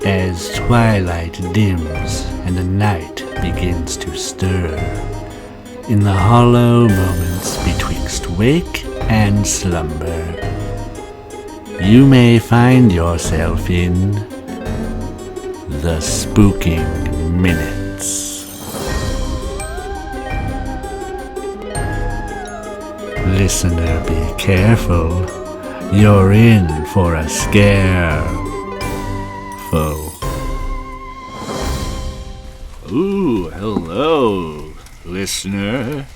As twilight dims and the night begins to stir, in the hollow moments betwixt wake and slumber, you may find yourself in the Spooking Minutes. Listener, be careful. You're in for a scare. Ooh, hello, listener.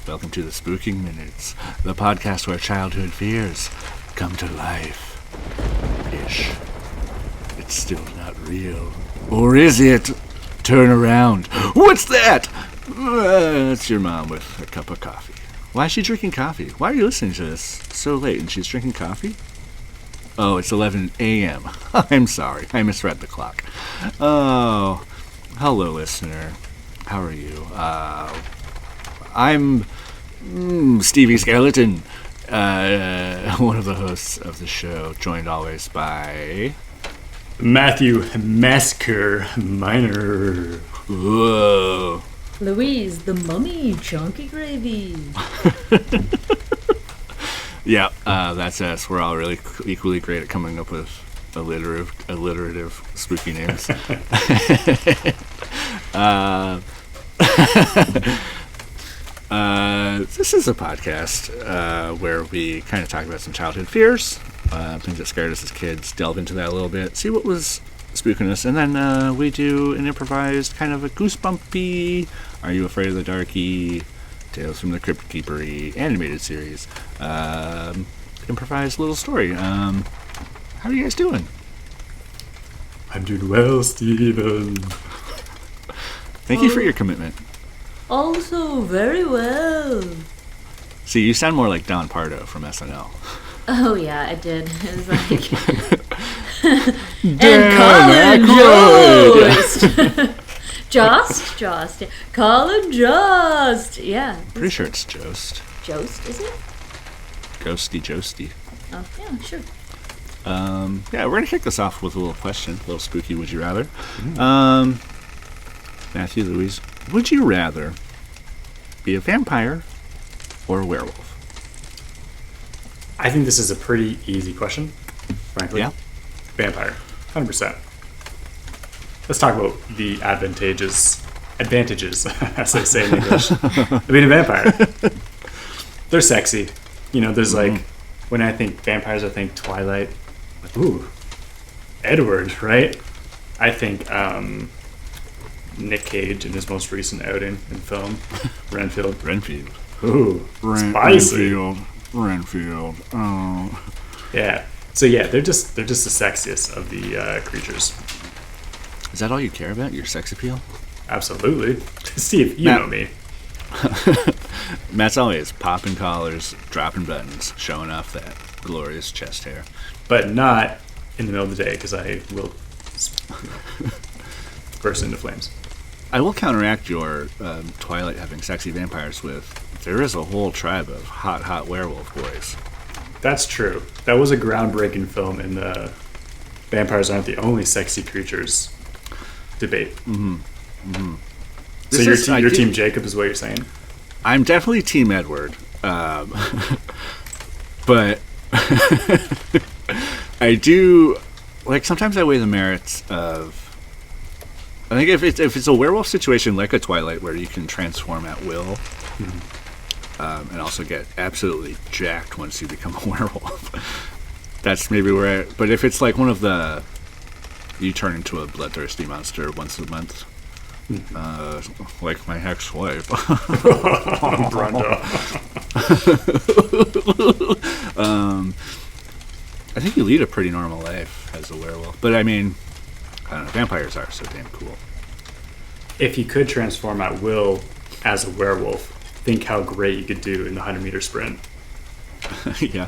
Welcome to the Spooking Minutes, the podcast where childhood fears come to life. Ish. It's still not real. Or is it? Turn around. What's that? It's your mom with a cup of coffee. Why is she drinking coffee? Why are you listening to this so late and she's drinking coffee? Oh, it's 11 a.m. I'm sorry. I misread the clock. Oh, hello, listener. How are you? I'm Stevie Skeleton, one of the hosts of the show, joined always by Matthew Massacre Minor. Whoa. Louise, the mummy, chunky gravy. Yeah, that's us. We're all really equally great at coming up with alliterative spooky names. This is a podcast where we kind of talk about some childhood fears, things that scared us as kids, delve into that a little bit, see what was spooking us, and then we do an improvised kind of a goosebumpy, Are You Afraid of the Darky, Tales from the Crypt Keeper-y animated series, improvised little story. How are you guys doing? I'm doing well, Steven. Thank you for your commitment. Also very well. See, you sound more like Don Pardo from SNL. Oh yeah, I did. It was like and Colin Jost. Jost. Colin Jost. Yeah. Pretty sure it's Jost. Jost, is it? Ghosty Josty. Oh yeah, sure. Yeah, we're gonna kick this off with a little question, a little spooky. Would you rather? Matthew, Louise, would you rather be a vampire or a werewolf? I think this is a pretty easy question, frankly. Yeah. Vampire, 100%. Let's talk about the advantages, as they say in English, of being a vampire. They're sexy. You know, there's like, when I think vampires, I think Twilight. Ooh, Edward, right? I think Nick Cage in his most recent outing in film, Renfield. Ooh, spicy. Renfield. Oh. Yeah. So yeah, they're just the sexiest of the creatures. Is that all you care about? Your sex appeal? Absolutely. Steve, you know me. Matt's always popping collars, dropping buttons, showing off that glorious chest hair. But not in the middle of the day, because I will burst into flames. I will counteract your Twilight having sexy vampires with, there is a whole tribe of hot werewolf boys. That's true. That was a groundbreaking film in the vampires aren't the only sexy creatures debate. Mm-hmm. Mm-hmm. So your team Jacob is what you're saying? I'm definitely Team Edward. But I do, like, sometimes I weigh the merits of, I think if it's a werewolf situation like a Twilight where you can transform at will, and also get absolutely jacked once you become a werewolf, that's maybe where but if it's like one of the, you turn into a bloodthirsty monster once a month, like my ex-wife. Brenda. I think you lead a pretty normal life as a werewolf. But I mean, I don't know, vampires are so damn cool. If you could transform at will as a werewolf, think how great you could do in the 100-meter sprint. Yeah.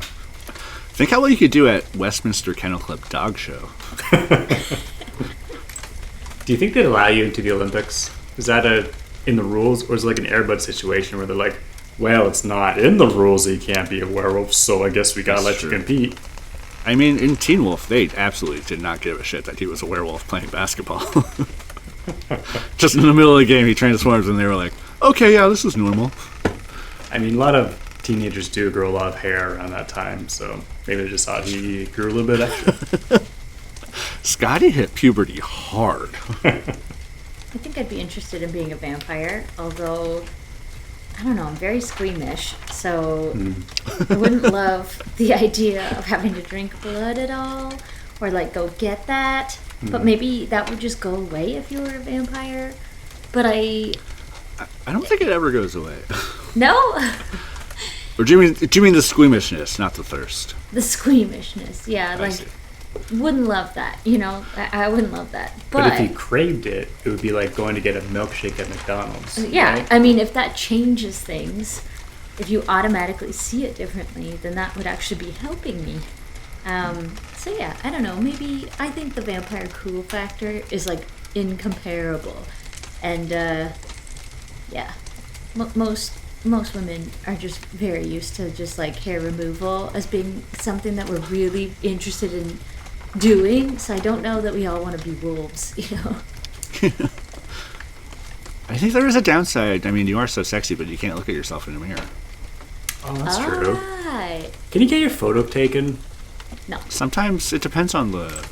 Think how well you could do at Westminster Kennel Club Dog Show. Do you think they'd allow you into the Olympics? Is that in the rules, or is it like an Air Bud situation where they're like, well, it's not in the rules that you can't be a werewolf, so I guess we gotta let you compete? I mean, in Teen Wolf, they absolutely did not give a shit that he was a werewolf playing basketball. Just in the middle of the game, he transforms, and they were like, okay, yeah, this is normal. I mean, a lot of teenagers do grow a lot of hair around that time, so maybe they just thought he grew a little bit extra. Scotty hit puberty hard. I think I'd be interested in being a vampire, although I don't know, I'm very squeamish, so I wouldn't love the idea of having to drink blood at all, or like go get that. But maybe that would just go away if you were a vampire. But I don't think it ever goes away. no, Or do you mean the squeamishness, not the thirst? the squeamishness. Yeah, I like see. wouldn't love that. You know, I wouldn't love that. But if he craved it, it would be like going to get a milkshake at McDonald's. Yeah, right? I mean, if that changes things, if you automatically see it differently, then that would actually be helping me. So yeah, I don't know. Maybe I think the vampire cool factor is like incomparable, and yeah, most women are just very used to just like hair removal as being something that we're really interested in doing. So I don't know that we all want to be wolves, you know. I think there is a downside. I mean, you are so sexy, but you can't look at yourself in the mirror. Oh, that's true. Right. Can you get your photo taken? No. Sometimes it depends on the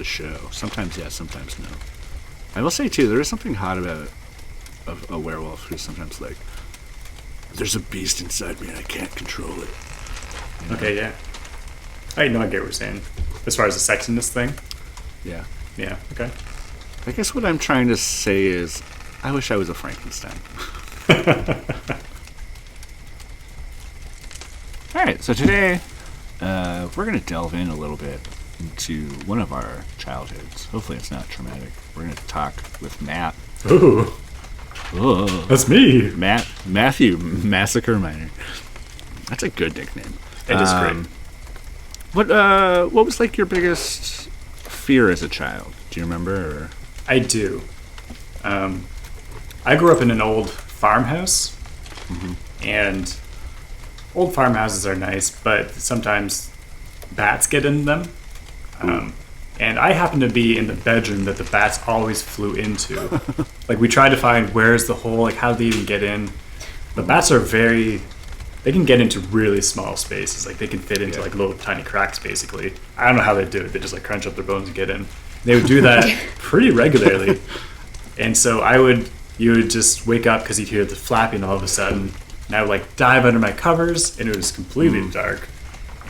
show. Sometimes yes, sometimes no. I will say too, there is something hot about a werewolf who's sometimes like, there's a beast inside me and I can't control it. You know? Okay, yeah. I know, I get what you're saying. As far as the sexiness thing? Yeah. Yeah, okay. I guess what I'm trying to say is, I wish I was a Frankenstein. All right, so today we're going to delve in a little bit into one of our childhoods. Hopefully it's not traumatic. We're going to talk with Matt. Ooh, Oh, that's me. Matthew Massacre Miner. That's a good nickname. It is great. What was like your biggest fear as a child? Do you remember? Or? I do. I grew up in an old farmhouse, and old farmhouses are nice, but sometimes bats get in them. And I happened to be in the bedroom that the bats always flew into. Like, we tried to find where's the hole, like how did they even get in. The bats are they can get into really small spaces. Like, they can fit into like little tiny cracks, basically. I don't know how they do it. They just like crunch up their bones and get in. They would do that pretty regularly. And so you would just wake up because you'd hear the flapping all of a sudden. And I would like dive under my covers, and it was completely dark.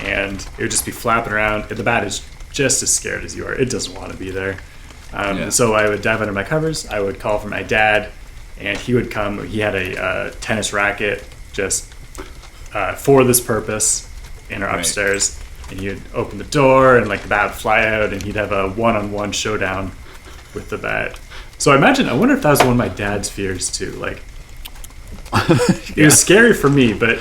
And it would just be flapping around. And the bat is just as scared as you are. It doesn't want to be there. So I would dive under my covers. I would call for my dad, and he would come. He had a tennis racket just for this purpose in our upstairs. And he'd open the door, and like the bat would fly out, and he'd have a one-on-one showdown with the bat. So I wonder if that was one of my dad's fears too. Like, it was scary for me, but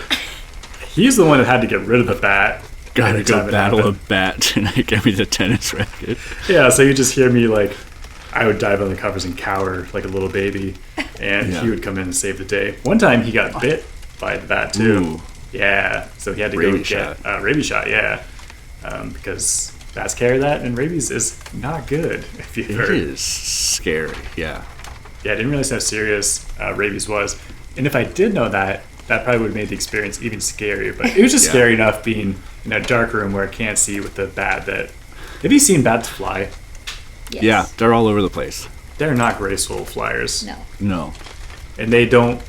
he's the one that had to get rid of the bat. Gotta go battle a bat tonight. Get me the tennis racket. Yeah, so you just hear me like, I would dive on the covers and cower like a little baby, and he would come in and save the day. One time he got bit by the bat too. Ooh. Yeah, so he had to Rabies go get a rabies shot. Yeah, because bats carry that, and rabies is not good. If you've heard. It is scary. Yeah. Yeah, I didn't realize how serious rabies was, and if I did know that, that probably would have made the experience even scarier. But it was just scary enough being in a dark room where I can't see with the bat. Have you seen bats fly? Yes. Yeah, they're all over the place. They're not graceful flyers. No. And they don't,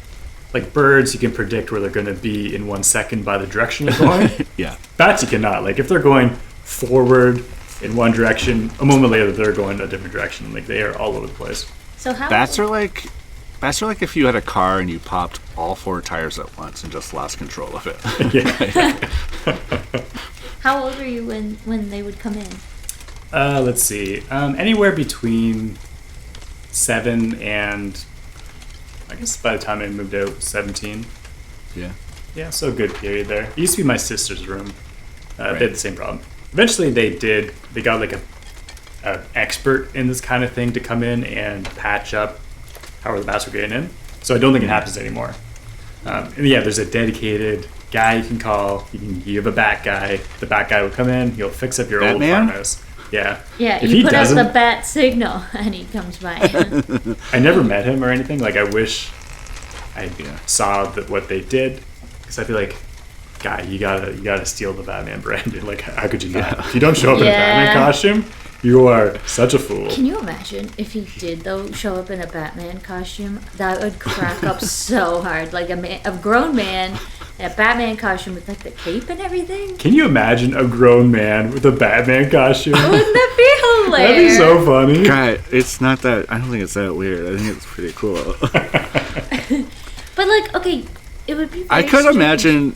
like birds, you can predict where they're going to be in 1 second by the direction you're going. Yeah. Bats, you cannot. Like, if they're going forward in one direction, a moment later they're going a different direction. Like, they are all over the place. So how? Bats are like if you had a car and you popped all 4 tires at once and just lost control of it. How old were you when they would come in? Let's see. Anywhere between 7 and, I guess by the time I moved out, 17. Yeah. Yeah, so a good period there. It used to be my sister's room. They had the same problem. Eventually they got like a expert in this kind of thing to come in and patch up however the bats were getting in. So I don't think it happens anymore. And yeah, there's a dedicated guy you can call. You have a bat guy. The bat guy will come in. He'll fix up your old farmhouse. Yeah. Yeah, If you he put out doesn't- the bat signal and he comes by. I never met him or anything. Like, I wish I saw what they did, because I feel like, guy, you gotta steal the Batman brand. Like, how could you not? If you don't show up in a Batman costume, you are such a fool. Can you imagine if he did though show up in a Batman costume? That would crack up so hard. Like a grown man in a Batman costume with like the cape and everything. Can you imagine a grown man with a Batman costume? Wouldn't that be hilarious? That'd be so funny. God, it's not that. I don't think it's that weird. I think it's pretty cool. But like, okay, it would be. I Very could strange. imagine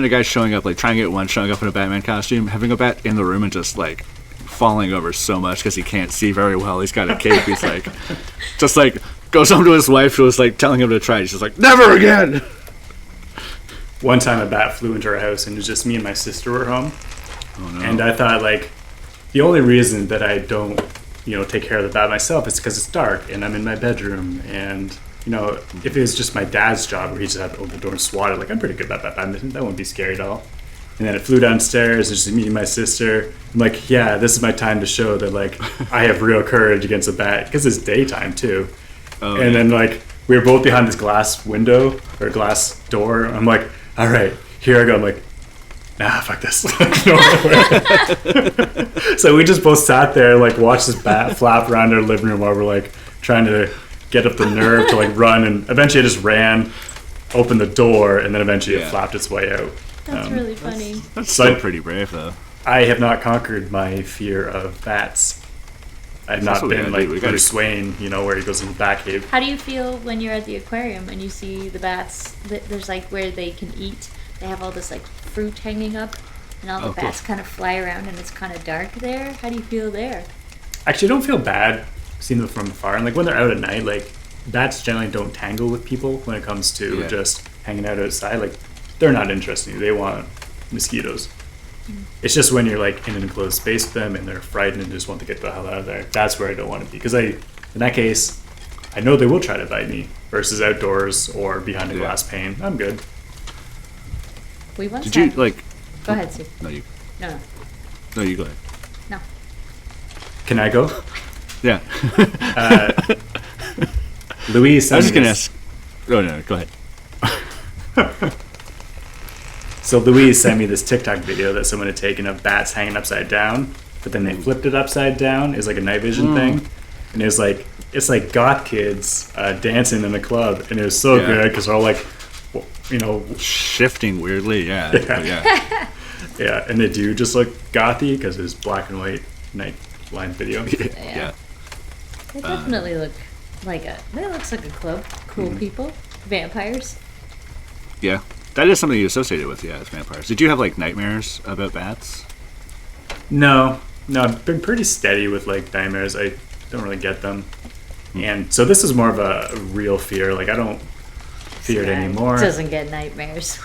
a guy showing up, like trying to get one, showing up in a Batman costume, having a bat in the room, and just like falling over so much because he can't see very well. He's got a cape. He's like, just like goes home to his wife, who was like telling him to try. He's just like, never again. One time a bat flew into our house and it was just me and my sister were home. Oh no. And I thought, like, the only reason that I don't, take care of the bat myself is because it's dark and I'm in my bedroom. And, if it was just my dad's job where he just had to open the door and swat it, like, I'm pretty good about that. That wouldn't be scary at all. And then it flew downstairs, it's just me and my sister. I'm like, yeah, this is my time to show that, like, I have real courage against a bat. Because it's daytime, too. Oh, And then, like, we were both behind this glass window or glass door. I'm like, all right, here I go. I'm like, nah, fuck this. So we just both sat there, like, watched this bat flap around our living room while we're, like, trying to get up the nerve to, like, run. And eventually it just ran, opened the door, and then eventually it flapped its way out. That's really funny. That's still pretty brave, though. I have not conquered my fear of bats. I've not what we been gotta like do. We gotta- Bruce Wayne, where he goes in the bat cave. How do you feel when you're at the aquarium and you see the bats? There's like where they can eat. They have all this like fruit hanging up, and all the Oh, cool. bats kind of fly around, and it's kind of dark there. How do you feel there? Actually, I don't feel bad seeing them from afar. And like when they're out at night, like bats generally don't tangle with people when it comes to Yeah. just hanging out outside. Like they're not interested in you. They want mosquitoes. It's just when you're like in an enclosed space with them and they're frightened and just want to get the hell out of there. That's where I don't want to be. Because in that case, I know they will try to bite me versus outdoors or behind a glass pane. I'm good. We once Did you had- like? Go ahead, Steve. No, you. No, No, you go ahead. no. Can I go? Yeah. Louise, I was just gonna ask. Oh no, go ahead. So Louise sent me this TikTok video that someone had taken of bats hanging upside down, but then they flipped it upside down. It's like a night vision thing, and it's like goth kids dancing in a club, and it was so Yeah. good because they're all like, Shifting weirdly, yeah. yeah, and they do just look gothy because it's black and white night line video. Yeah. They definitely look like That looks like a club. Cool people, vampires. Yeah. That is something you associated with, as vampires. Did you have like nightmares about bats? No, I've been pretty steady with like nightmares. I don't really get them, and so this is more of a real fear. Like I don't fear it anymore. Doesn't get nightmares.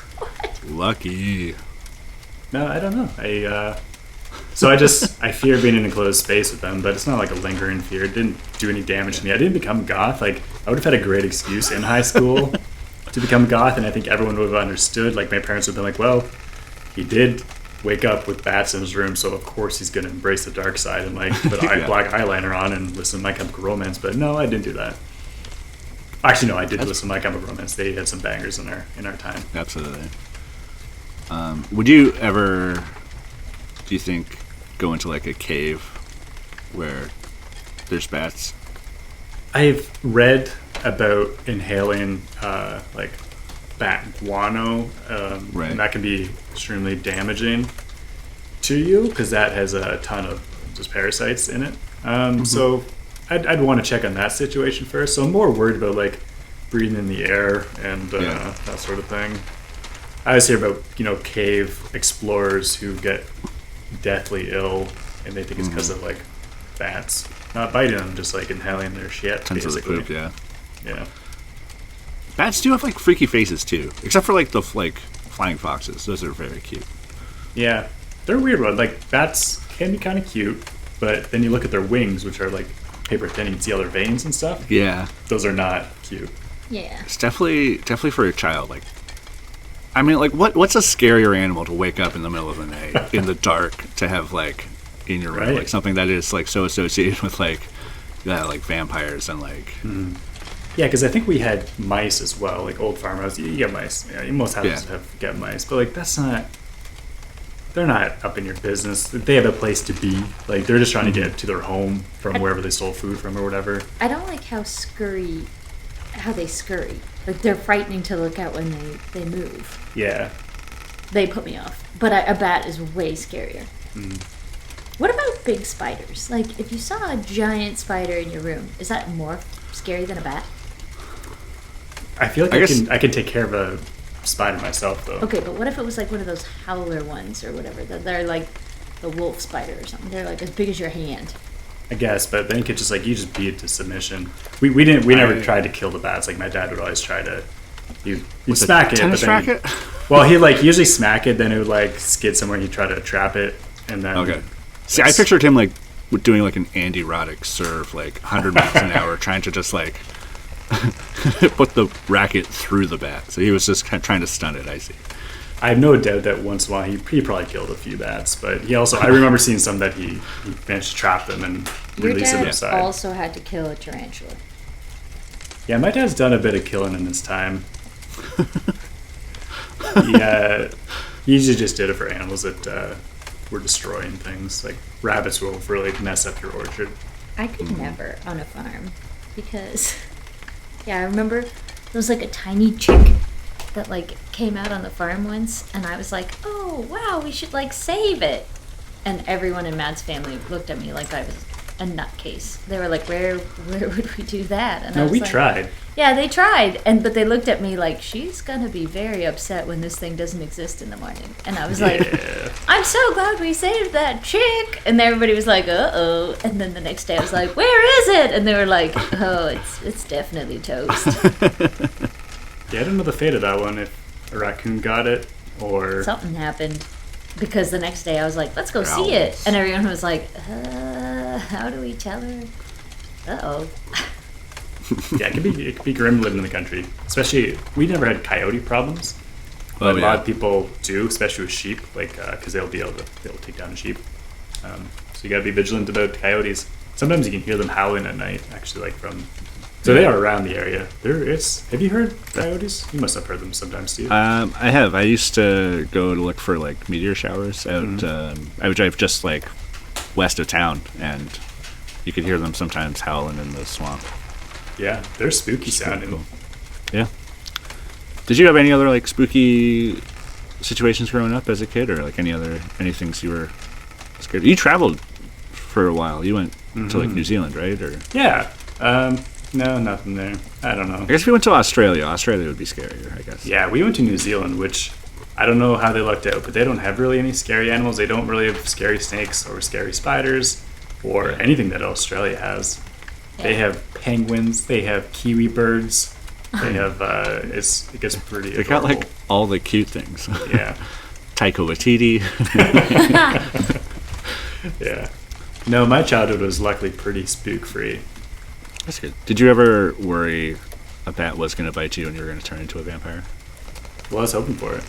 Lucky. No, I don't know. I fear being in an enclosed space with them, but it's not like a lingering fear. It didn't do any damage to me. I didn't become goth. Like I would have had a great excuse in high school to become goth, and I think everyone would have understood. Like my parents would have been like, "Well, he did wake up with bats in his room, so of course he's going to embrace the dark side and like put black eyeliner on and listen to My Chemical Romance." But no, I didn't do that. Actually, no, I did listen to My Chemical Romance. They had some bangers in our time. Absolutely. Would you ever, do you think, go into like a cave where there's bats? I've read about inhaling like bat guano, Right. and that can be extremely damaging to you because that has a ton of just parasites in it. So I'd want to check on that situation first. So I'm more worried about like breathing in the air and that sort of thing. I always hear about cave explorers who get deathly ill and they think it's because of like bats not biting them, just like inhaling their shit. Tons of the basically. poop, yeah. Yeah. Bats do have like freaky faces too, except for like the flying foxes. Those are very cute. Yeah, they're a weird one. Like bats can be kind of cute, but then you look at their wings, which are like paper thin. You can see all their veins and stuff. Yeah, Those are not cute. Yeah. it's definitely for a child. Like, I mean, like, what's a scarier animal to wake up in the middle of the night, in the dark, to have, like, in your room? Right. Like, something that is, like, so associated with, like vampires and, like... Yeah, because I think we had mice as well, like old farmhouse. You get mice. Yeah, most houses get mice, but like that's not. They're not up in your business. They have a place to be. Like they're just trying to get to their home from wherever they stole food from or whatever. I don't like how they scurry. Like they're frightening to look at when they move. Yeah. They put me off. But a bat is way scarier. What about big spiders? Like if you saw a giant spider in your room, is that more scary than a bat? I feel like I can take care of a spider myself, though. Okay, but what if it was like one of those howler ones or whatever? They're like the wolf spider or something. They're like as big as your hand. I guess, but then you could just beat it to submission. We never tried to kill the bats. Like my dad would always try to. He'd smack it. Tennis but then racket? Well, he'd usually smack it, then it would skid somewhere. He'd try to trap it, and then. Okay. See, I pictured him doing like an Andy Roddick serve, 100 miles an hour, trying to just put the racket through the bat. So he was just kind of trying to stun it. I see. I have no doubt that once in a while he probably killed a few bats, but he also I remember seeing some that he managed to trap them and release them Your inside. dad also had to kill a tarantula. Yeah, my dad's done a bit of killing in his time. He usually just did it for animals that were destroying things. Like rabbits will really mess up your orchard. I could never on a farm because, I remember there was a tiny chick that came out on the farm once, and I was like, oh wow, we should save it. And everyone in Matt's family looked at me like I was a nutcase. They were like, where would we do that? And No, I was we like, tried. Yeah, they tried, but they looked at me like, she's gonna be very upset when this thing doesn't exist in the morning. And I was like, I'm so glad we saved that chick. And everybody was like, uh-oh. And then the next day I was like, where is it? And they were like, oh, it's definitely toast. Yeah, I don't know the fate of that one, if a raccoon got it or... Something happened. Because the next day I was like, let's go see it. And everyone was like, how do we tell her? Uh-oh. Yeah, it could be grim living in the country. Especially, we never had coyote problems. But a lot of people do, especially with sheep, because they'll be able to take down a sheep. So you gotta be vigilant about coyotes. Sometimes you can hear them howling at night, actually, from... So they are around the area. Have you heard coyotes? You must have heard them sometimes too. I have. I used to go to look for meteor showers out. I would drive just west of town, and you could hear them sometimes howling in the swamp. Yeah, they're spooky sounding. Cool. Yeah. Did you have any other spooky situations growing up as a kid, or any things you were scared? You traveled for a while. You went to New Zealand, right? Or yeah. No, nothing there. I don't know. I guess if we went to Australia. Australia would be scarier, I guess. Yeah, we went to New Zealand, which I don't know how they lucked out, but they don't have really any scary animals. They don't really have scary snakes or scary spiders or anything that Australia has. Yeah. They have penguins. They have kiwi birds. They have it gets pretty. They got all the cute things. Yeah. Taika Waititi. Yeah. No, my childhood was luckily pretty spook free. That's good. Did you ever worry a bat was going to bite you and you were going to turn into a vampire? Well, I was hoping for it.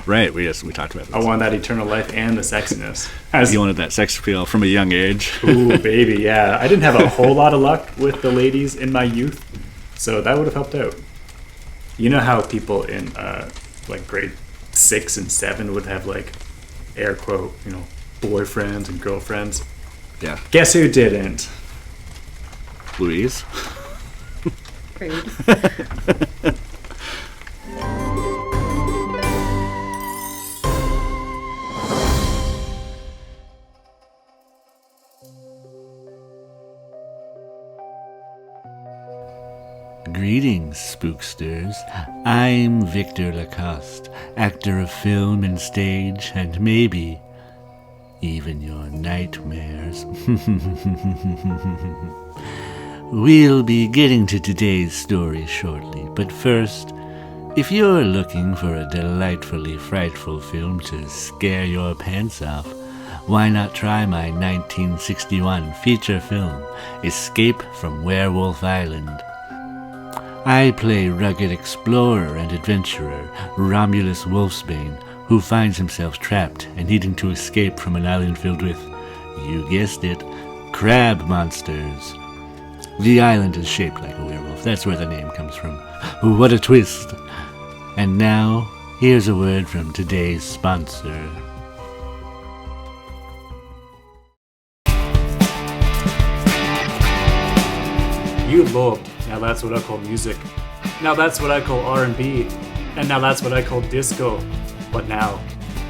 Right, we talked about this. I wanted that eternal life and the sexiness. You wanted that sex appeal from a young age. Ooh, baby, yeah. I didn't have a whole lot of luck with the ladies in my youth, so that would have helped out. You know how people in grade 6 and 7 would have air quote, boyfriends and girlfriends? Yeah. Guess who didn't? Louise. Rude. Greetings, spooksters. I'm Victor Lacoste, actor of film and stage, and maybe even your nightmares. We'll be getting to today's story shortly, but first, if you're looking for a delightfully frightful film to scare your pants off, why not try my 1961 feature film, Escape from Werewolf Island? I play rugged explorer and adventurer Romulus Wolfsbane, who finds himself trapped and needing to escape from an island filled with, you guessed it, crab monsters. The island is shaped like a werewolf. That's where the name comes from. What a twist! And now, here's a word from today's sponsor. You loved, now that's what I call music. Now that's what I call R&B. And now that's what I call disco. But now,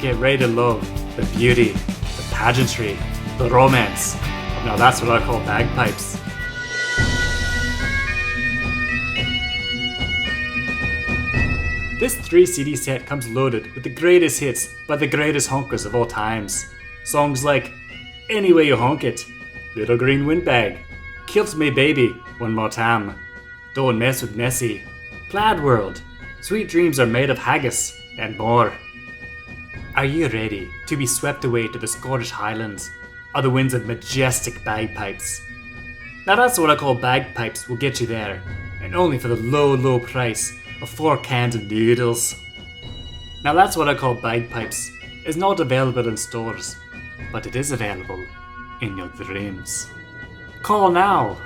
get ready to love the beauty, the pageantry, the romance. Now that's what I call bagpipes. This 3-CD set comes loaded with the greatest hits by the greatest honkers of all times. Songs like Any Way You Honk It, Little Green Windbag, Kilt Me Baby, One More Time, Don't Mess With Nessie, Plaid World, Sweet Dreams Are Made of Haggis, and more. Are you ready to be swept away to the Scottish Highlands or the winds of majestic bagpipes? Now that's what I call bagpipes will get you there, and only for the low, low price of 4 cans of noodles. Now that's what I call bagpipes. It's not available in stores, but it is available in your dreams. Call now!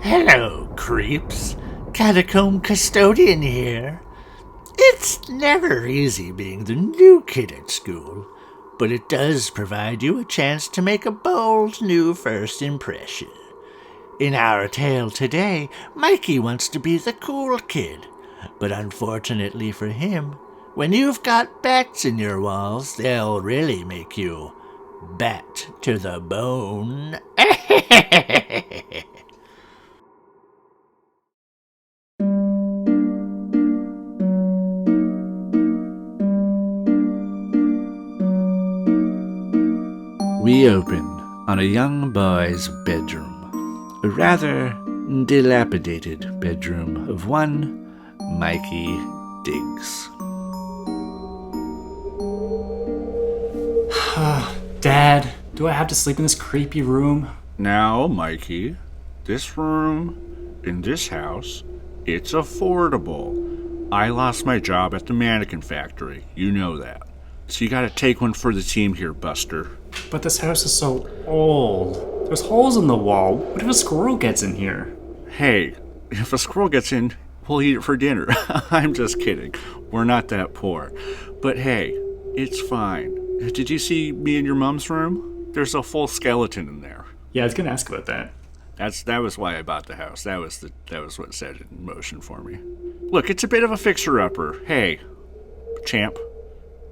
Hello, creeps. Catacomb Custodian here. It's never easy being the new kid at school, but it does provide you a chance to make a bold new first impression. In our tale today, Mikey wants to be the cool kid, but unfortunately for him, when you've got bats in your walls, they'll really make you bat to the bone. We open on a young boy's bedroom, a rather dilapidated bedroom of one Mikey Diggs. Dad, do I have to sleep in this creepy room? Now, Mikey, this room in this house, it's affordable. I lost my job at the mannequin factory. You know that. So you gotta take one for the team here, Buster. But this house is so old. There's holes in the wall. What if a squirrel gets in here? Hey, if a squirrel gets in, we'll eat it for dinner. I'm just kidding. We're not that poor. But hey, it's fine. Did you see me in your mom's room? There's a full skeleton in there. Yeah, I was gonna ask about that. That was why I bought the house. That was what set it in motion for me. Look, it's a bit of a fixer-upper. Hey, champ.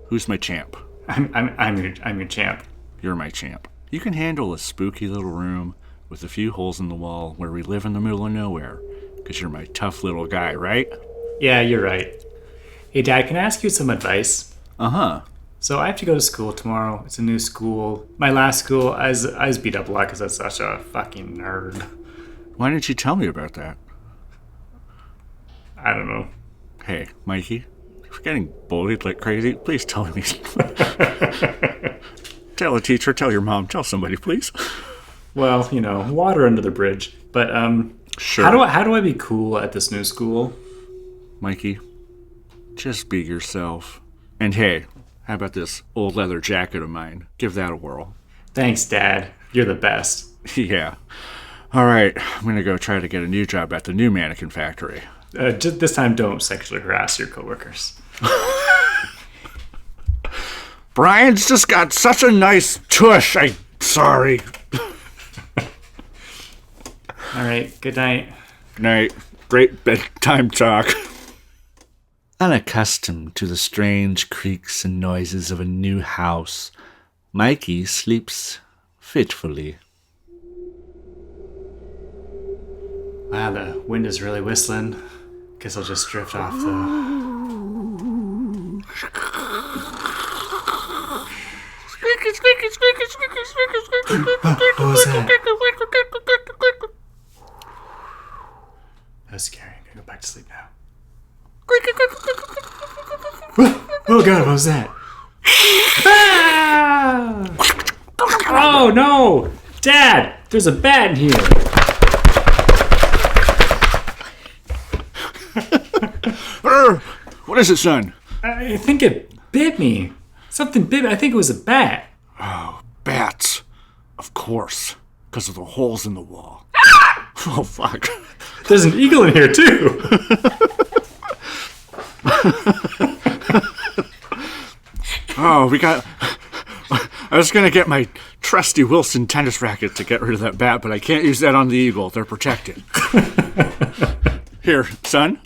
Who's my champ? I'm your champ. You're my champ. You can handle a spooky little room with a few holes in the wall where we live in the middle of nowhere, because you're my tough little guy, right? Yeah, you're right. Hey, Dad, can I ask you some advice? Uh-huh. So I have to go to school tomorrow. It's a new school. My last school, I was beat up a lot because I was such a fucking nerd. Why didn't you tell me about that? I don't know. Hey, Mikey, if you're getting bullied like crazy, please tell me. Tell a teacher, tell your mom, tell somebody, please. Well, water under the bridge. But sure. How do I be cool at this new school? Mikey, just be yourself. And hey, how about this old leather jacket of mine? Give that a whirl. Thanks, Dad. You're the best. Yeah. All right, I'm gonna go try to get a new job at the new mannequin factory. Just this time, don't sexually harass your coworkers. Brian's just got such a nice tush. Sorry. All right, good night. Good night. Great bedtime talk. Unaccustomed to the strange creaks and noises of a new house, Mikey sleeps fitfully. Wow, the wind is really whistling. Guess I'll just drift off the... What was that? That was scary. I'm gonna go back to sleep now. was that? Ah! Oh, no! Dad, there's a bat in here. What is it, son? I think it bit me. Something bit me. I think it was a bat. Oh, bats. Of course. Because of the holes in the wall. Oh, fuck. There's an eagle in here, too. Oh, we got... I was going to get my trusty Wilson tennis racket to get rid of that bat, but I can't use that on the eagle. They're protected. Here, son.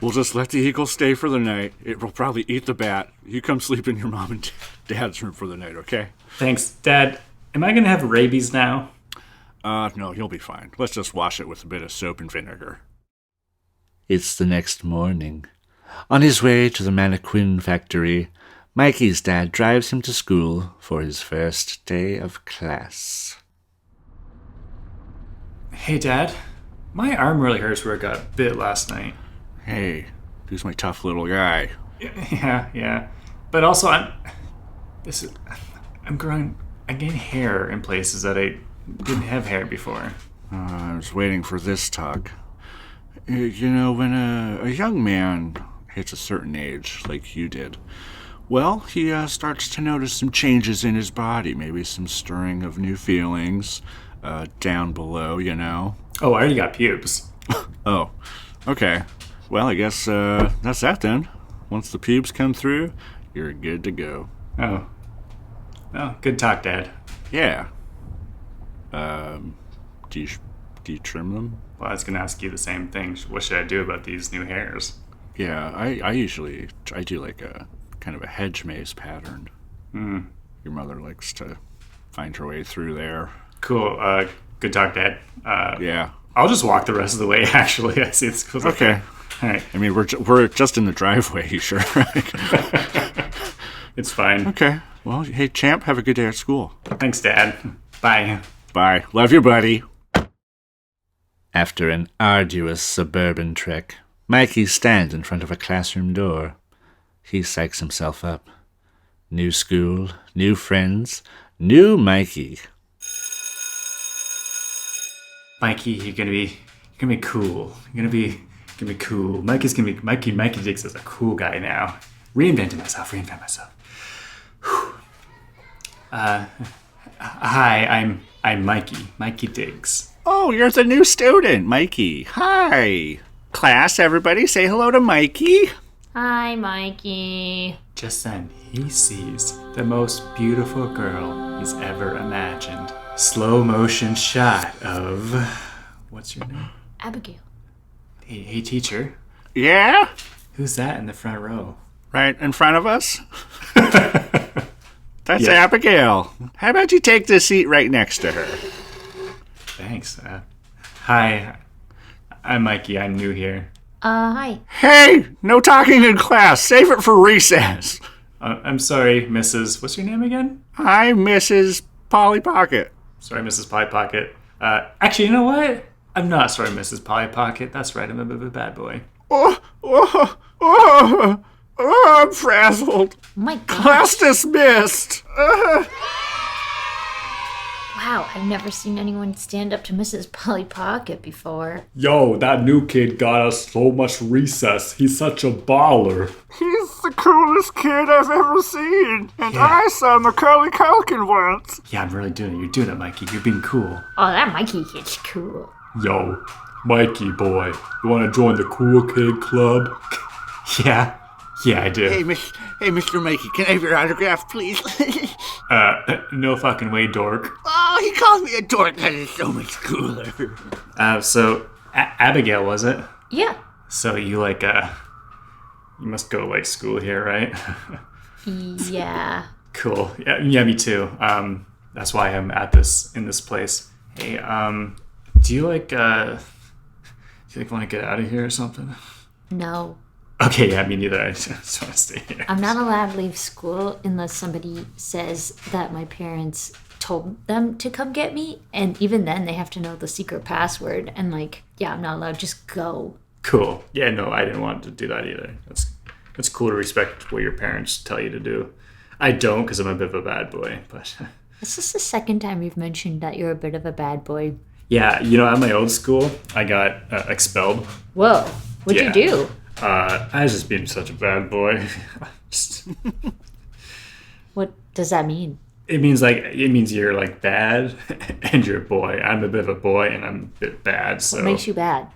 We'll just let the eagle stay for the night. It will probably eat the bat. You come sleep in your mom and dad's room for the night, okay? Thanks. Dad, am I going to have rabies now? No, you'll be fine. Let's just wash it with a bit of soap and vinegar. It's the next morning. On his way to the mannequin factory, Mikey's dad drives him to school for his first day of class. Hey, Dad. My arm really hurts where it got bit last night. Hey, who's my tough little guy? Yeah. But also, I'm getting hair in places that I didn't have hair before. I was waiting for this talk. You know, when a young man hits a certain age, like you did, well, he starts to notice some changes in his body, maybe some stirring of new feelings down below, you know. Oh, I already got pubes. Oh, okay. Well, I guess that's that then. Once the pubes come through, you're good to go. Oh. Well, good talk, Dad. Yeah. Do you trim them? Well, I was going to ask you the same thing. What should I do about these new hairs? Yeah, I usually do like a kind of a hedge maze pattern. Your mother likes to find her way through there. Cool. Good talk, Dad. Yeah. I'll just walk the rest of the way, actually. I see it's cool. Okay. All right. I mean, we're just in the driveway, you sure? It's fine. Okay. Well, hey, champ, have a good day at school. Thanks, Dad. Bye. Bye. Love you, buddy. After an arduous suburban trek, Mikey stands in front of a classroom door. He psychs himself up. New school, new friends, new Mikey. Mikey, you're gonna be cool. You're gonna be cool. Mikey Diggs is a cool guy now. Reinventing myself. Whew. Hi, I'm Mikey Diggs. Oh, you're the new student, Mikey. Hi. Class, everybody say hello to Mikey. Hi, Mikey. Just then, he sees the most beautiful girl he's ever imagined. Slow motion shot of... What's your name? Abigail. Hey, teacher. Yeah? Who's that in the front row? Right in front of us? That's Yeah. Abigail. How about you take the seat right next to her? Thanks. Hi, I'm Mikey. I'm new here. Hi. Hey, no talking in class. Save it for recess. I'm sorry, Mrs. What's your name again? I'm Mrs. Polly Pocket. Sorry, Mrs. Polly Pocket. Actually, you know what? I'm not sorry, Mrs. Polly Pocket. That's right. I'm a bit of a bad boy. I'm frazzled. Oh my God. Class dismissed. Wow, I've never seen anyone stand up to Mrs. Polly Pocket before. Yo, that new kid got us so much recess. He's such a baller. He's the coolest kid I've ever seen. And Yeah. I saw Macaulay Culkin once. Yeah, I'm really doing it. You're doing it, Mikey. You're being cool. Oh, that Mikey kid's cool. Yo, Mikey boy, you want to join the cool kid club? Yeah, I do. Hey, Mr. Mikey, can I have your autograph, please? No fucking way, dork. Oh, he called me a dork. That is so much cooler. So Abigail, was it? Yeah. So you you must go like school here, right? Yeah. Cool. Yeah, me too. That's why I'm in this place. Hey, do you want to get out of here or something? No. Okay, yeah, me neither. I just want to stay here. I'm not allowed to leave school unless somebody says that my parents told them to come get me. And even then, they have to know the secret password. And I'm not allowed. Just go. Cool. Yeah, no, I didn't want to do that either. It's cool to respect what your parents tell you to do. I don't because I'm a bit of a bad boy, but This is the second time you've mentioned that you're a bit of a bad boy. yeah, at my old school, I got expelled. Whoa. What'd you do? I was just being such a bad boy. What does that mean? It means you're like bad and you're a boy. I'm a bit of a boy and I'm a bit bad. So What makes you bad?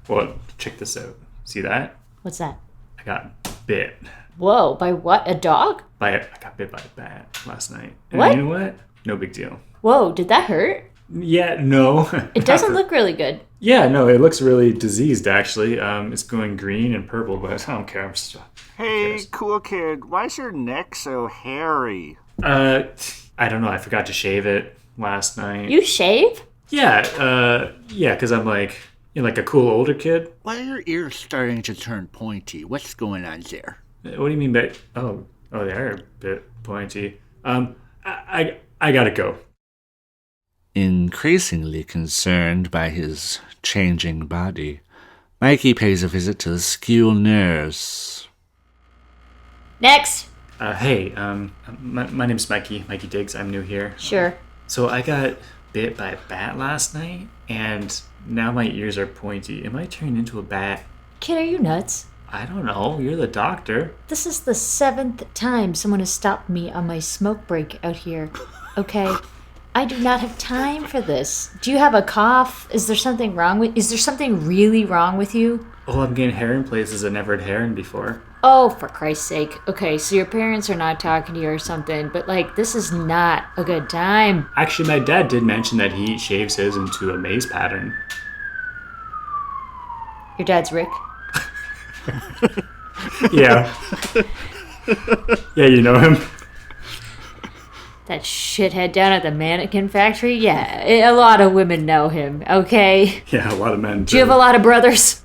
Well, check this out. See that? What's that? I got bit. Whoa, by what? A dog? I got bit by a bat last night. And What? you know what? No big deal. Whoa, did that hurt? Yeah, no. It doesn't look really good. Yeah, no, it looks really diseased actually. It's going green and purple, but I don't care. Hey, cool kid, why's your neck so hairy? I don't know. I forgot to shave it last night. You shave? Yeah, because I'm like, like a cool older kid. Why are your ears starting to turn pointy? What's going on there? What do you mean by? Oh, they are a bit pointy. I gotta go. Increasingly concerned by his changing body, Mikey pays a visit to the school nurse. Next. Hey, my name's Mikey Diggs. I'm new here. Sure. So I got bit by a bat last night, and now my ears are pointy. Am I turning into a bat? Kid, are you nuts? I don't know. You're the doctor. This is the 7th time someone has stopped me on my smoke break out here. Okay? I do not have time for this. Do you have a cough? Is there something really wrong with you? Oh, I'm getting hair in places I never had hair in before. Oh, for Christ's sake. Okay, so your parents are not talking to you or something, but this is not a good time. Actually, my dad did mention that he shaves his into a maze pattern. Your dad's Rick? Yeah. Yeah, you know him. That shithead down at the mannequin factory? Yeah, a lot of women know him, okay? Yeah, a lot of men Do you have a lot of brothers?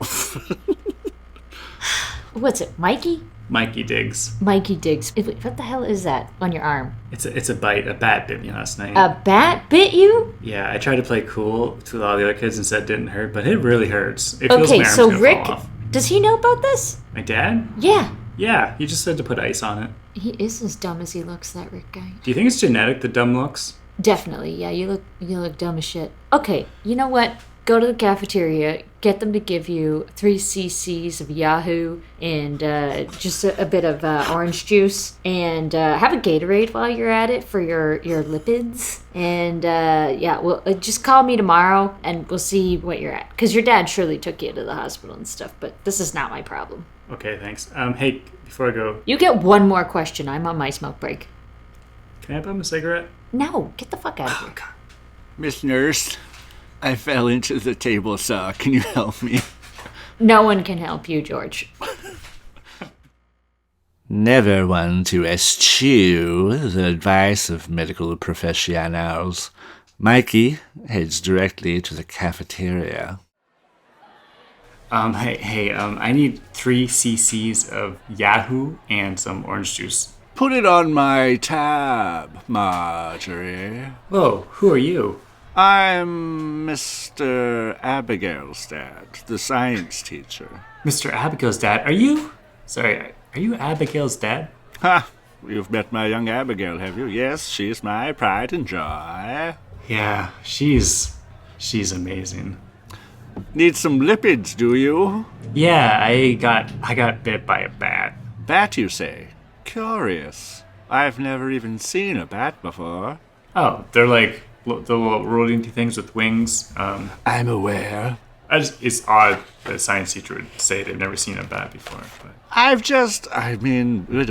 What's it, Mikey? Mikey Diggs. Mikey Diggs. What the hell is that on your arm? It's a bite. A bat bit me last night. A bat bit you? Yeah, I tried to play cool to all the other kids and said it didn't hurt, but it really hurts. It feels Okay, my arm's so gonna Rick, fall off. does he know about this? My dad? Yeah. Yeah, he just said to put ice on it. He is as dumb as he looks, that Rick guy. Do you think it's genetic, the dumb looks? Definitely, yeah, you look dumb as shit. Okay, you know what? Go to the cafeteria, get them to give you 3 cc's of Yahoo and just a bit of orange juice, and have a Gatorade while you're at it for your lipids. And just call me tomorrow and we'll see what you're at. Because your dad surely took you to the hospital and stuff, but this is not my problem. Okay, thanks. Hey, before I go, You get one more question. I'm on my smoke break. can I bum a cigarette? No, get the fuck out of here. Miss Nurse, I fell into the table saw. Can you help me? No one can help you, George. Never one to eschew the advice of medical professionals, Mikey heads directly to the cafeteria. I need 3 cc's of Yahoo and some orange juice. Put it on my tab, Marjorie. Whoa, who are you? I'm Mr. Abigail's dad, the science teacher. Mr. Abigail's dad. Are you Abigail's dad? Ha! You've met my young Abigail, have you? Yes, she's my pride and joy. Yeah, she's amazing. Need some lipids, do you? Yeah, I got bit by a bat. Bat, you say? Curious. I've never even seen a bat before. Oh, they're like the little rodent things with wings. I'm aware. It's odd that a science teacher would say they've never seen a bat before. But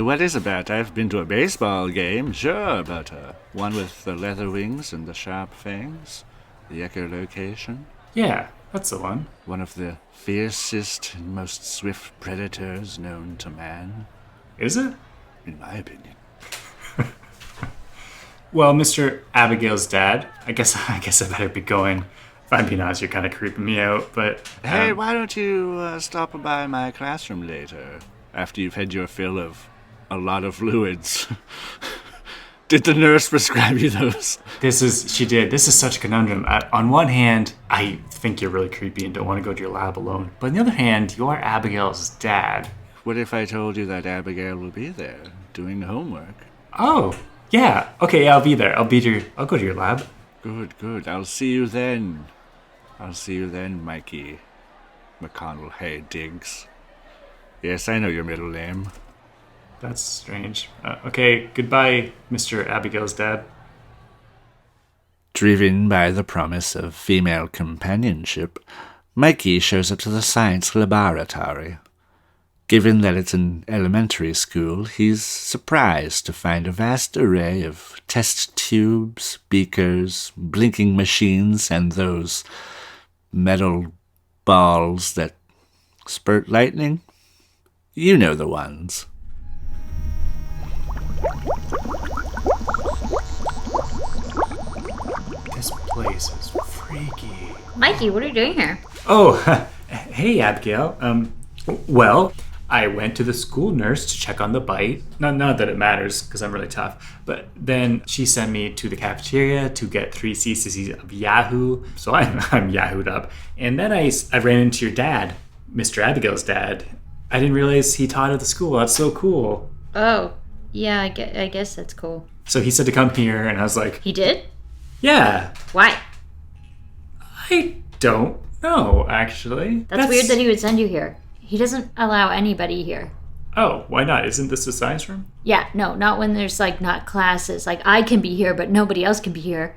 what is a bat? I've been to a baseball game, sure, but one with the leather wings and the sharp fangs, the echolocation. yeah, that's the one. One of the fiercest and most swift predators known to man, Is it? in my opinion. Well, Mr. Abigail's dad, I guess I better be going. If I'm being honest, you're kind of creeping me out, but... Hey, why don't you stop by my classroom later, after you've had your fill of a lot of fluids? Did the nurse prescribe you those? She did. This is such a conundrum. On one hand, I think you're really creepy and don't want to go to your lab alone. But on the other hand, you are Abigail's dad. what if I told you that Abigail will be there, doing homework? Oh, yeah. Okay, I'll be there. I'll go to your lab. Good. I'll see you then. Mikey McConnell Hay Diggs. Yes, I know your middle name. That's strange. Okay, goodbye, Mr. Abigail's dad. Driven by the promise of female companionship, Mikey shows up to the science laboratory. Given that it's an elementary school, he's surprised to find a vast array of test tubes, beakers, blinking machines, and those metal balls that spurt lightning. You know the ones. This place is freaky. Mikey, what are you doing here? Oh, hey, Abigail. Well, I went to the school nurse to check on the bite. Not that it matters, because I'm really tough. But then she sent me to the cafeteria to get 3 cc's of Yahoo. So I'm Yahooed up. And then I ran into your dad, Mr. Abigail's dad. I didn't realize he taught at the school. That's so cool. Oh, yeah, I guess that's cool. So he said to come here, and I was like, He did? yeah. Why? I don't know, actually. That's weird that he would send you here. He doesn't allow anybody here. Oh, why not? Isn't this a science room? Yeah, no, not when there's, not classes. I can be here, but nobody else can be here.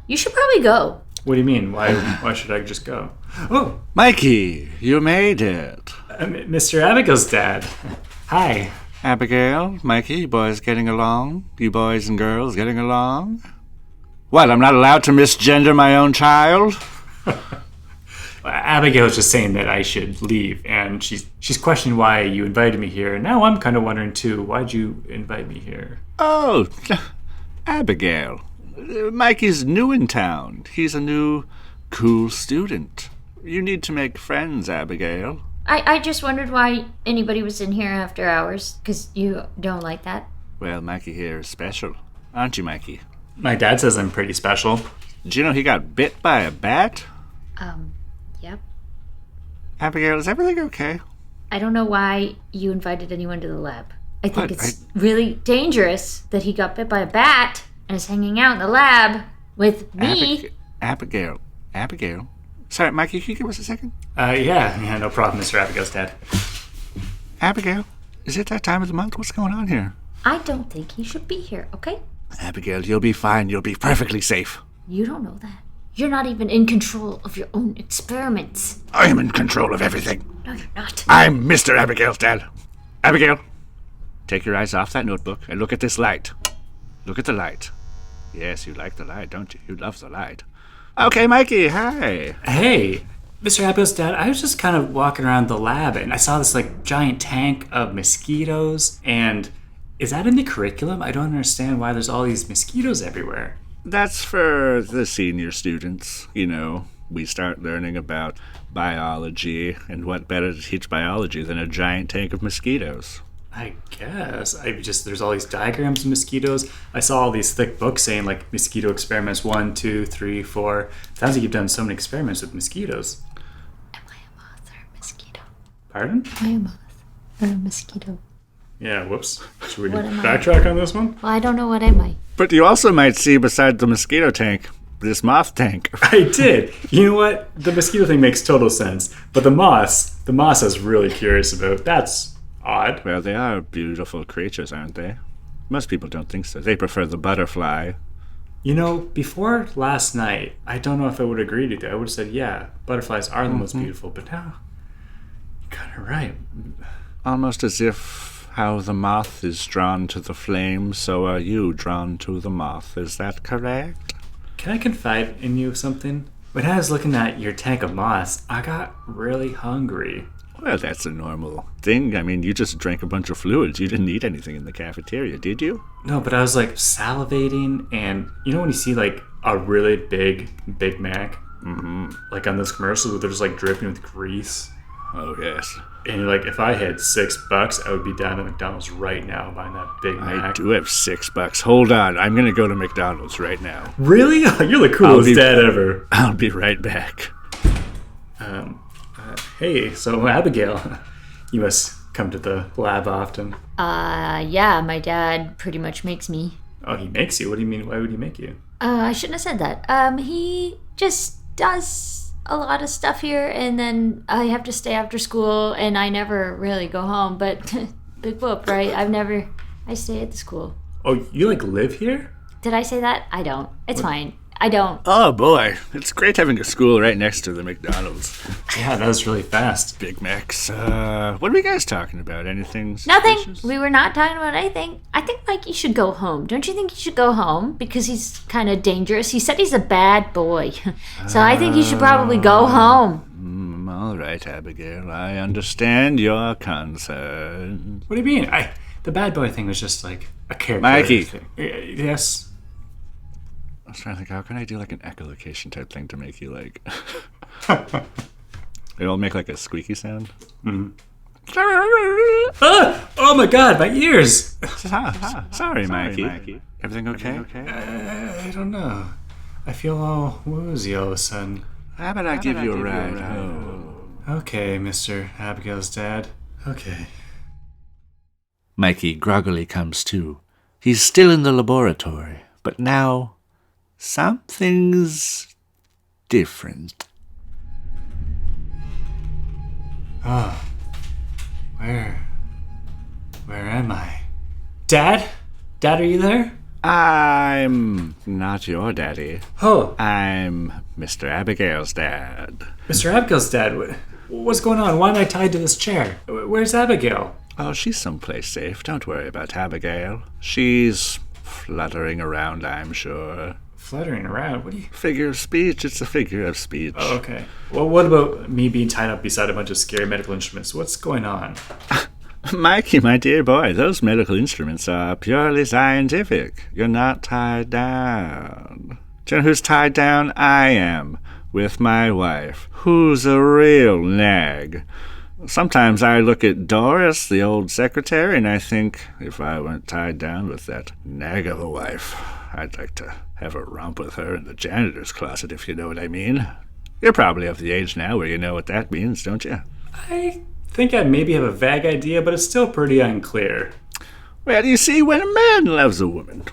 You should probably go. What do you mean? Why should I just go? Oh, Mikey, you made it. Mr. Abigail's dad. Hi. Abigail, Mikey, you boys getting along? You boys and girls getting along? What, I'm not allowed to misgender my own child? Abigail's just saying that I should leave, and she's questioning why you invited me here. And now I'm kind of wondering, too, why'd you invite me here? Oh, Abigail. Mikey's new in town. He's a new, cool student. You need to make friends, Abigail. I just wondered why anybody was in here after hours, because you don't like that. Well, Mikey here is special. Aren't you, Mikey? My dad says I'm pretty special. Did you know he got bit by a bat? Yep. Abigail, is everything okay? I don't know why you invited anyone to the lab. I think it's really dangerous that he got bit by a bat and is hanging out in the lab with me. Abigail. Sorry, Mikey, can you give us a second? Yeah, no problem, Mr. Abigail's dad. Abigail, is it that time of the month? What's going on here? I don't think he should be here, okay? Abigail, you'll be fine. You'll be perfectly safe. You don't know that. You're not even in control of your own experiments. I'm in control of everything. No, you're not. I'm Mr. Abigail's dad. Abigail, take your eyes off that notebook and look at this light. Look at the light. Yes, you like the light, don't you? You love the light. Okay, Mikey, hi. Hey, Mr. Abigail's dad, I was just kind of walking around the lab, and I saw this, giant tank of mosquitoes, and is that in the curriculum? I don't understand why there's all these mosquitoes everywhere. That's for the senior students. You know, we start learning about biology, and what better to teach biology than a giant tank of mosquitoes? I guess. There's all these diagrams of mosquitoes. I saw all these thick books saying, mosquito experiments 1, 2, 3, 4. Sounds like you've done so many experiments with mosquitoes. Am I a moth or a mosquito? Pardon? Am I a moth or a mosquito? Yeah, whoops. Should we What am I? backtrack on this one? Well, I don't know what am I. But you also might see beside the mosquito tank, this moth tank. I did. You know what? The mosquito thing makes total sense. But the moss I was really curious about. That's odd. Well, they are beautiful creatures, aren't they? Most people don't think so. They prefer the butterfly. You know, before last night, I don't know if I would agree with you. I would have said, yeah, butterflies are the most beautiful. But now, you're kind of right. Almost as if how the moth is drawn to the flame, so are you drawn to the moth. Is that correct? Can I confide in you something? When I was looking at your tank of moss, I got really hungry. Well, that's a normal thing. I mean, you just drank a bunch of fluids. You didn't eat anything in the cafeteria, did you? No, but I was salivating, and you know when you see a really big Big Mac? Mm-hmm. On this commercial, they're just dripping with grease. Oh, yes. And you're if I had $6, I would be down at McDonald's right now buying that Big Mac. I do have $6. Hold on. I'm going to go to McDonald's right now. Really? You're the coolest dad ever. I'll be right back. Hey, so Abigail, you must come to the lab often? Yeah, my dad pretty much makes me. Oh, he makes you? What do you mean? Why would he make you? I shouldn't have said that. He just does a lot of stuff here, and then I have to stay after school, and I never really go home, but big whoop, right? I stay at the school. Oh, you, live here? Did I say that? I don't. It's fine. I don't. Oh boy, it's great having a school right next to the McDonald's. Yeah, that was really fast. Big Macs. What are you guys talking about? Anything Nothing. suspicious? We were not talking about anything. I think Mikey should go home. Don't you think he should go home? Because he's kind of dangerous. He said he's a bad boy. So I think he should probably go home. All right, Abigail. I understand your concern. What do you mean? The bad boy thing was just like a character Mikey. thing. Yes. I was trying to think, how can I do like an echolocation type thing to make you like... It'll make like a squeaky sound. Mm-hmm. Oh my god, my ears! Sorry, Mikey. Everything okay? I don't know. I feel all woozy all of a sudden. How about I give you a ride home? Okay, Mr. Abigail's dad. Okay. Mikey groggily comes to. He's still in the laboratory, but now something's different. Oh. Where am I? Dad? Dad, are you there? I'm not your daddy. Oh, I'm Mr. Abigail's dad. Mr. Abigail's dad. What's going on? Why am I tied to this chair? Where's Abigail? Oh, she's someplace safe. Don't worry about Abigail. She's fluttering around, I'm sure. Fluttering around? What do you... Figure of speech. It's a figure of speech. Oh, okay. Well, what about me being tied up beside a bunch of scary medical instruments? What's going on? Mikey, my dear boy, those medical instruments are purely scientific. You're not tied down. Do you know who's tied down? I am, with my wife, who's a real nag. Sometimes I look at Doris, the old secretary, and I think if I weren't tied down with that nag of a wife, I'd like to have a romp with her in the janitor's closet, if you know what I mean. You're probably of the age now where you know what that means, don't you? I think I maybe have a vague idea, but it's still pretty unclear. Well, you see, when a man loves a woman,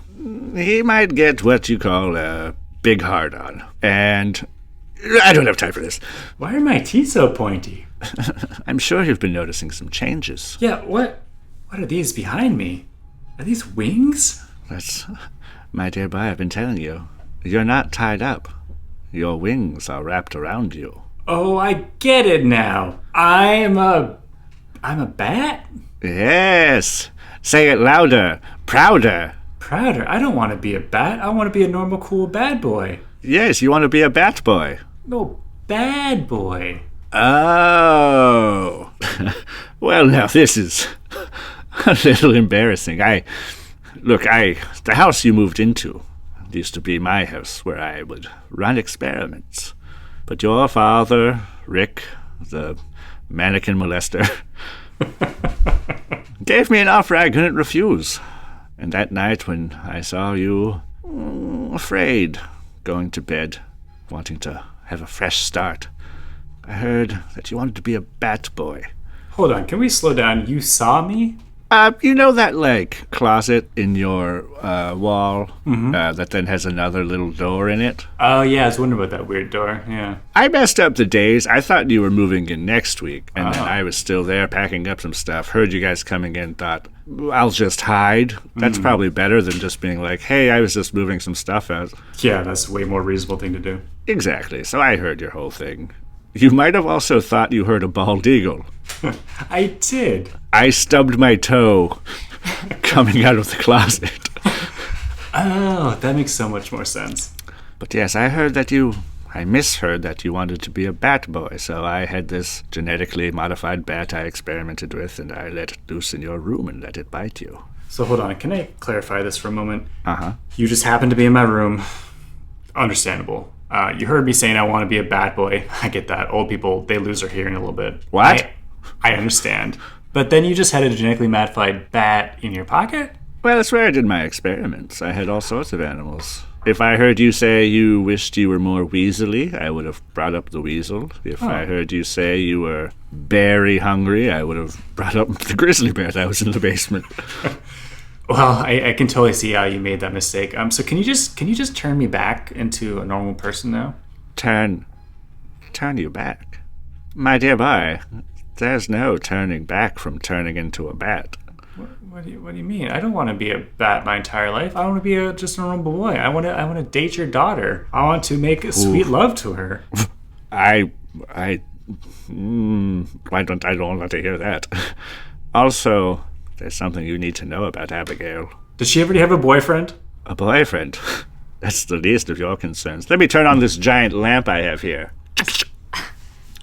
he might get what you call a big hard-on. And I don't have time for this. Why are my teeth so pointy? I'm sure you've been noticing some changes. Yeah, what are these behind me? Are these wings? That's... My dear boy, I've been telling you. You're not tied up. Your wings are wrapped around you. Oh, I get it now. I'm a bat? Yes. Say it louder. Prouder. Prouder? I don't want to be a bat. I want to be a normal, cool bad boy. Yes, you want to be a bat boy. No, bad boy. Oh. Well, now this is a little embarrassing. The house you moved into used to be my house where I would run experiments. But your father, Rick, the mannequin molester, gave me an offer I couldn't refuse. And that night when I saw you, afraid, going to bed, wanting to have a fresh start, I heard that you wanted to be a bat boy. Hold on, can we slow down? You saw me? You know that, closet in your wall that then has another little door in it? Oh, yeah, I was wondering about that weird door, yeah. I messed up the days. I thought you were moving in next week, and then I was still there packing up some stuff. Heard you guys coming in, thought, I'll just hide. That's probably better than just being like, hey, I was just moving some stuff out. Yeah, that's a way more reasonable thing to do. Exactly. So I heard your whole thing. You might have also thought you heard a bald eagle. I did. I stubbed my toe coming out of the closet. Oh, that makes so much more sense. But yes, I misheard that you wanted to be a bat boy, so I had this genetically modified bat I experimented with, and I let it loose in your room and let it bite you. So hold on, can I clarify this for a moment? Uh-huh. You just happened to be in my room. Understandable. You heard me saying I want to be a bat boy. I get that. Old people, they lose their hearing a little bit. What? I understand. But then you just had a genetically modified bat in your pocket? Well, that's where I did my experiments. I had all sorts of animals. If I heard you say you wished you were more weaselly, I would have brought up the weasel. If I heard you say you were berry hungry, I would have brought up the grizzly bear that was in the basement. Well, I can totally see how you made that mistake. So can you just turn me back into a normal person now? Turn you back? My dear boy, there's no turning back from turning into a bat. What do you mean? I don't want to be a bat my entire life. I want to be just a normal boy. I want to date your daughter. I want to make sweet love to her. I don't want to hear that. Also, there's something you need to know about Abigail. Does she already have a boyfriend? A boyfriend? That's the least of your concerns. Let me turn on this giant lamp I have here.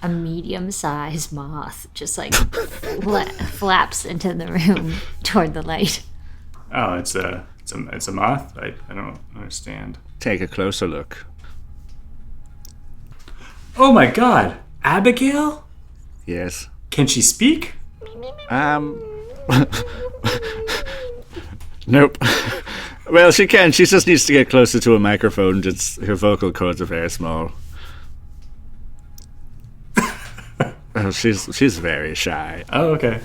A medium-sized moth just like flaps into the room toward the light. Oh, it's a moth? I don't understand. Take a closer look. Oh my god! Abigail? Yes. Can she speak? Nope. Well, she can. She just needs to get closer to a microphone. Her vocal cords are very small. Oh, she's very shy. Oh, okay.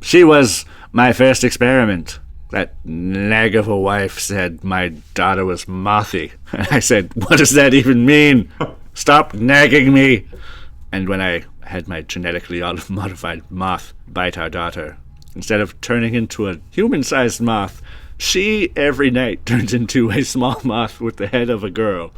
She was my first experiment. That nag of a wife said my daughter was mothy. And I said, what does that even mean? Stop nagging me. And when I had my genetically modified moth bite our daughter, instead of turning into a human-sized moth, she every night turns into a small moth with the head of a girl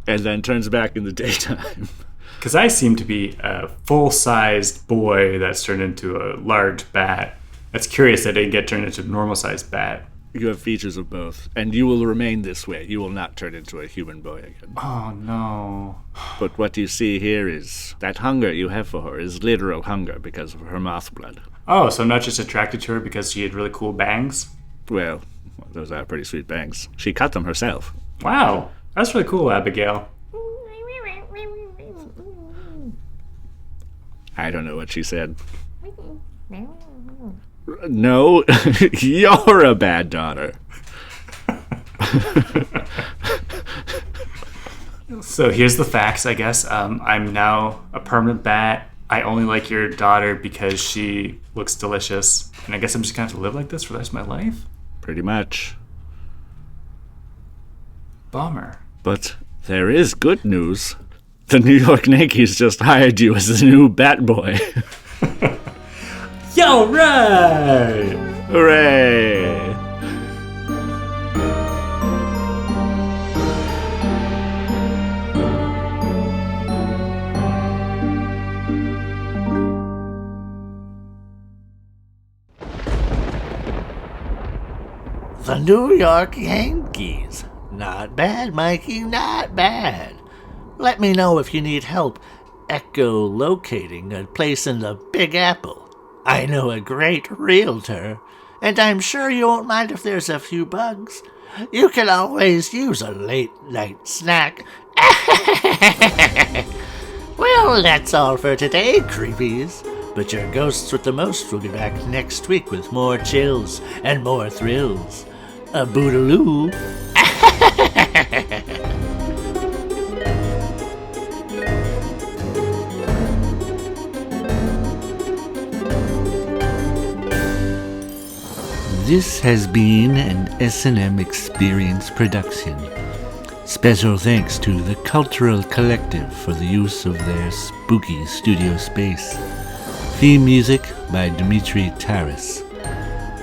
and then turns back in the daytime. Because I seem to be a full-sized boy that's turned into a large bat. That's curious that I didn't get turned into a normal-sized bat. You have features of both, and you will remain this way. You will not turn into a human boy again. Oh, no. But what you see here is that hunger you have for her is literal hunger because of her moth blood. Oh, so I'm not just attracted to her because she had really cool bangs? Well, those are pretty sweet bangs. She cut them herself. Wow. That's really cool, Abigail. I don't know what she said. No, you're a bad daughter. So here's the facts, I guess. I'm now a permanent bat. I only like your daughter because she looks delicious. And I guess I'm just going to have to live like this for the rest of my life? Pretty much. Bummer. But there is good news. The New York Yankees just hired you as the new bat boy. Yo, right! Hooray! The New York Yankees. Not bad, Mikey, not bad. Let me know if you need help echolocating a place in the Big Apple. I know a great realtor, and I'm sure you won't mind if there's a few bugs. You can always use a late-night snack. Well, that's all for today, creepies. But your ghosts with the most will be back next week with more chills and more thrills. A bootaloo. This has been an S&M Experience production. Special thanks to the Cultural Collective for the use of their spooky studio space. Theme music by Dmitry Taras.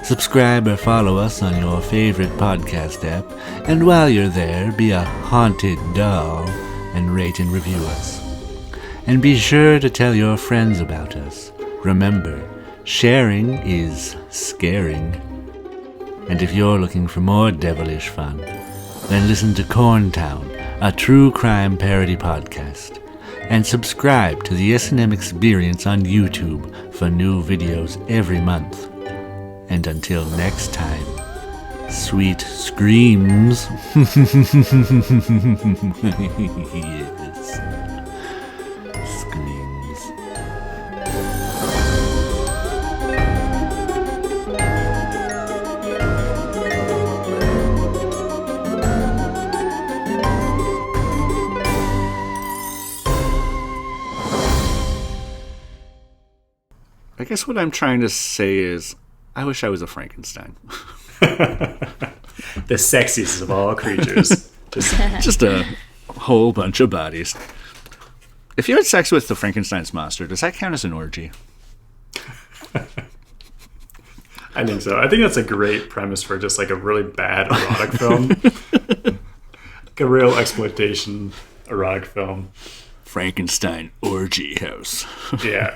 Subscribe or follow us on your favorite podcast app, and while you're there, be a haunted doll and rate and review us. And be sure to tell your friends about us. Remember, sharing is scaring. And if you're looking for more devilish fun, then listen to Corntown, a true crime parody podcast. And subscribe to the S&M Experience on YouTube for new videos every month. And until next time, sweet screams. Yes. Screams. guess what I'm trying to say is, I wish I was a Frankenstein. The sexiest of all creatures. Just a whole bunch of bodies. If you had sex with the Frankenstein's monster, does that count as an orgy? I think so. I think that's a great premise for just like a really bad erotic film. Like a real exploitation erotic film. Frankenstein Orgy House. Yeah.